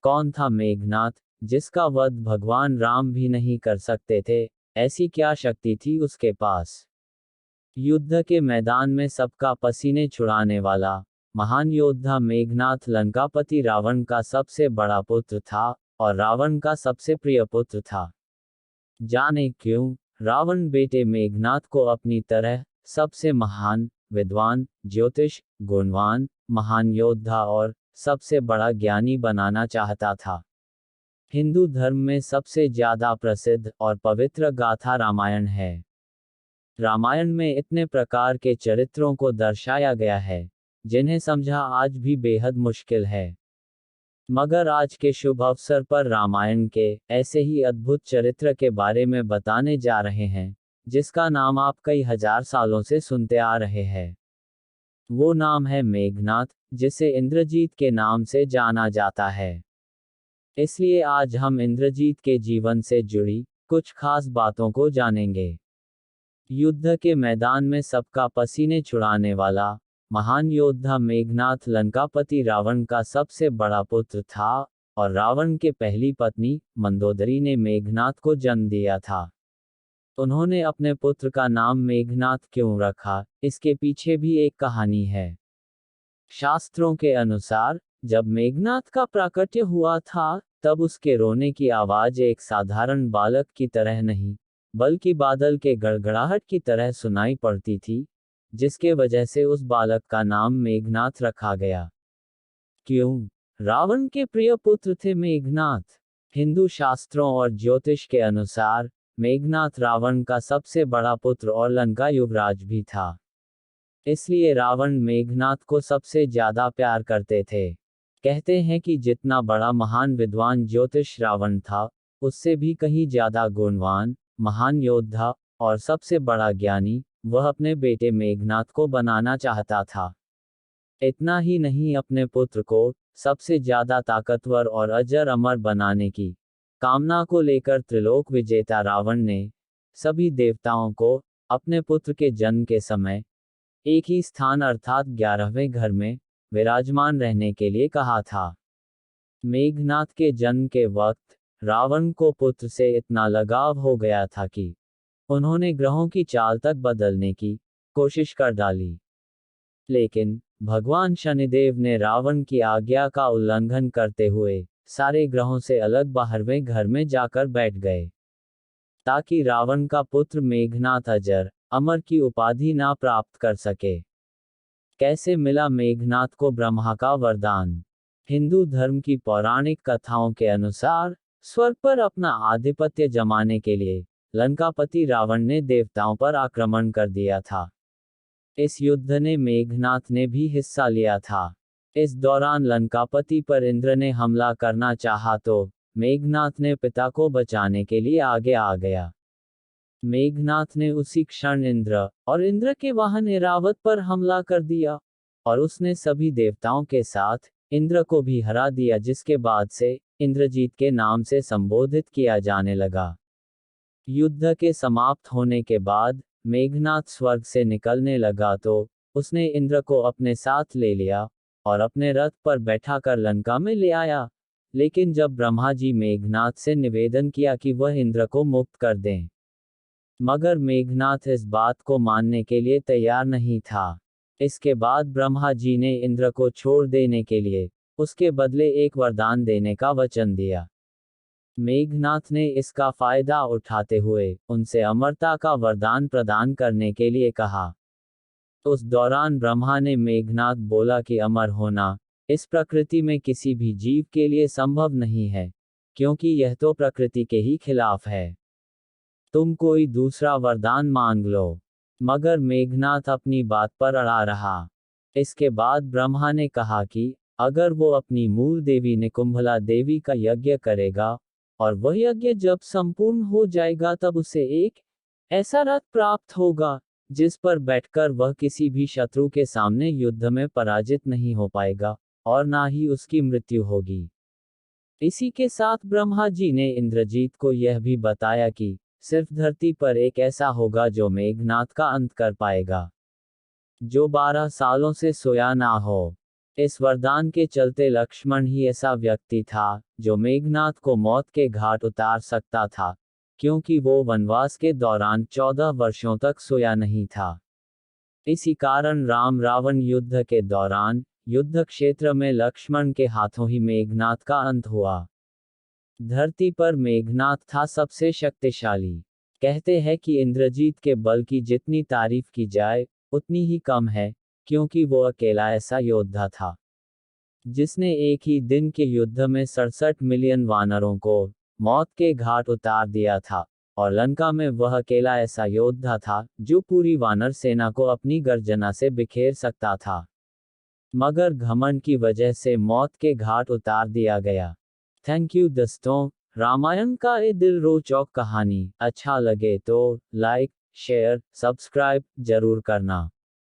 कौन था मेघनाथ, जिसका वध भगवान राम भी नहीं कर सकते थे? ऐसी क्या शक्ति थी उसके पास? युद्ध के मैदान में सबका पसीने छुड़ाने वाला महान योद्धा मेघनाथ लंकापति रावण का सबसे बड़ा पुत्र था, और रावण का सबसे प्रिय पुत्र था। जाने क्यों, रावण बेटे मेघनाथ को अपनी तरह सबसे महान, विद्वान, ज्योतिष, गुणवान, महान योद्धा और सबसे बड़ा ज्ञानी बनाना चाहता था। हिंदू धर्म में सबसे ज्यादा प्रसिद्ध और पवित्र गाथा रामायण है। रामायण में इतने प्रकार के चरित्रों को दर्शाया गया है, जिन्हें समझा आज भी बेहद मुश्किल है। मगर आज के शुभ अवसर पर रामायण के ऐसे ही अद्भुत चरित्र के बारे में बताने जा रहे हैं, जिसका नाम आप कई हजार सालों से सुनते आ रहे हैं। वो नाम है मेघनाथ, जिसे इंद्रजीत के नाम से जाना जाता है। इसलिए आज हम इंद्रजीत के जीवन से जुड़ी कुछ खास बातों को जानेंगे। युद्ध के मैदान में सबका पसीने छुड़ाने वाला महान योद्धा मेघनाथ लंकापति रावण का सबसे बड़ा पुत्र था, और रावण के पहली पत्नी मंदोदरी ने मेघनाथ को जन्म दिया था। उन्होंने अपने पुत्र का नाम मेघनाथ क्यों रखा, इसके पीछे भी एक कहानी है। शास्त्रों के अनुसार जब मेघनाथ का प्राकट्य हुआ था, तब उसके रोने की आवाज एक साधारण बालक की तरह नहीं, बल्कि बादल के गड़गड़ाहट की तरह सुनाई पड़ती थी, जिसके वजह से उस बालक का नाम मेघनाथ रखा गया। क्यों? रावण के प्रिय पुत्र थे मेघनाथ। हिंदू शास्त्रों और ज्योतिष के अनुसार मेघनाथ रावण का सबसे बड़ा पुत्र और लंका युवराज भी था। इसलिए रावण मेघनाथ को सबसे ज्यादा प्यार करते थे। कहते हैं कि जितना बड़ा महान विद्वान ज्योतिष रावण था, उससे भी कहीं ज्यादा गुणवान, महान योद्धा और सबसे बड़ा ज्ञानी वह अपने बेटे मेघनाथ को बनाना चाहता था। इतना ही नहीं, अपने पुत्र को सबसे ज्यादा ताकतवर और अजर अमर बनाने की कामना को लेकर त्रिलोक विजेता रावण ने सभी देवताओं को अपने पुत्र के जन्म के समय एक ही स्थान अर्थात 11वें घर में विराजमान रहने के लिए कहा था। मेघनाथ के जन्म के वक्त रावण को पुत्र से इतना लगाव हो गया था कि उन्होंने ग्रहों की चाल तक बदलने की कोशिश कर डाली। लेकिन भगवान शनिदेव ने रावण की आज्ञा का उल्लंघन करते हुए सारे ग्रहों से अलग 12वें घर में जाकर बैठ गए, ताकि रावण का पुत्र मेघनाथ अजर अमर की उपाधि ना प्राप्त कर सके। कैसे मिला मेघनाथ को ब्रह्मा का वरदान? हिंदू धर्म की पौराणिक कथाओं के अनुसार स्वर्ग पर अपना आधिपत्य जमाने के लिए लंकापति रावण ने देवताओं पर आक्रमण कर दिया था। इस युद्ध ने मेघनाथ ने भी हिस्सा लिया था। इस दौरान लंकापति पर इंद्र ने हमला करना चाहा, तो मेघनाथ ने पिता को बचाने के लिए आगे आ गया। मेघनाथ ने उसी क्षण इंद्र और इंद्र के वाहन ऐरावत पर हमला कर दिया, और उसने सभी देवताओं के साथ इंद्र को भी हरा दिया, जिसके बाद से इंद्रजीत के नाम से संबोधित किया जाने लगा। युद्ध के समाप्त होने के बाद मेघनाथ स्वर्ग से निकलने लगा, तो उसने इंद्र को अपने साथ ले लिया और अपने रथ पर बैठाकर लंका में ले आया। लेकिन जब ब्रह्मा जी मेघनाथ से निवेदन किया कि वह इंद्र को मुक्त कर दें, मगर मेघनाथ इस बात को मानने के लिए तैयार नहीं था। इसके बाद ब्रह्मा जी ने इंद्र को छोड़ देने के लिए उसके बदले एक वरदान देने का वचन दिया। मेघनाथ ने इसका फायदा उठाते हुए उनसे अमरता का वरदान प्रदान करने के लिए कहा। उस दौरान ब्रह्मा ने मेघनाथ बोला कि अमर होना इस प्रकृति में किसी भी जीव के लिए संभव नहीं है, क्योंकि यह तो प्रकृति के ही खिलाफ है। तुम कोई दूसरा वरदान मांग लो। मगर मेघनाथ अपनी बात पर अड़ा रहा। इसके बाद ब्रह्मा ने कहा कि अगर वो अपनी मूल देवी निकुंभला देवी का यज्ञ करेगा, और वह यज्ञ जब संपूर्ण हो जाएगा, तब उसे एक ऐसा रथ प्राप्त होगा जिस पर बैठकर वह किसी भी शत्रु के सामने युद्ध में पराजित नहीं हो पाएगा, और ना ही उसकी मृत्यु होगी। इसी के साथ ब्रह्मा जी ने इंद्रजीत को यह भी बताया कि सिर्फ धरती पर एक ऐसा होगा जो मेघनाथ का अंत कर पाएगा, जो 12 सालों से सोया ना हो। इस वरदान के चलते लक्ष्मण ही ऐसा व्यक्ति था जो मेघनाद को मौत के घाट उतार सकता था, क्योंकि वो वनवास के दौरान 14 वर्षों तक सोया नहीं था। इसी कारण राम रावण युद्ध के दौरान युद्ध क्षेत्र में लक्ष्मण के हाथों ही मेघनाद का अंत हुआ। धरती पर मेघनाद था सबसे शक्तिशाली। कहते हैं कि इंद्रजीत के बल की जितनी तारीफ की जाए उतनी ही कम है, क्योंकि वो अकेला ऐसा योद्धा था जिसने एक ही दिन के युद्ध में 67 मिलियन वानरों को मौत के घाट उतार दिया था, और लंका में वह अकेला ऐसा योद्धा था जो पूरी वानर सेना को अपनी गर्जना से बिखेर सकता था। मगर घमंड की वजह से मौत के घाट उतार दिया गया। थैंक यू दोस्तों। रामायण का ये दिल रोचक कहानी अच्छा लगे तो लाइक, शेयर, सब्सक्राइब जरूर करना।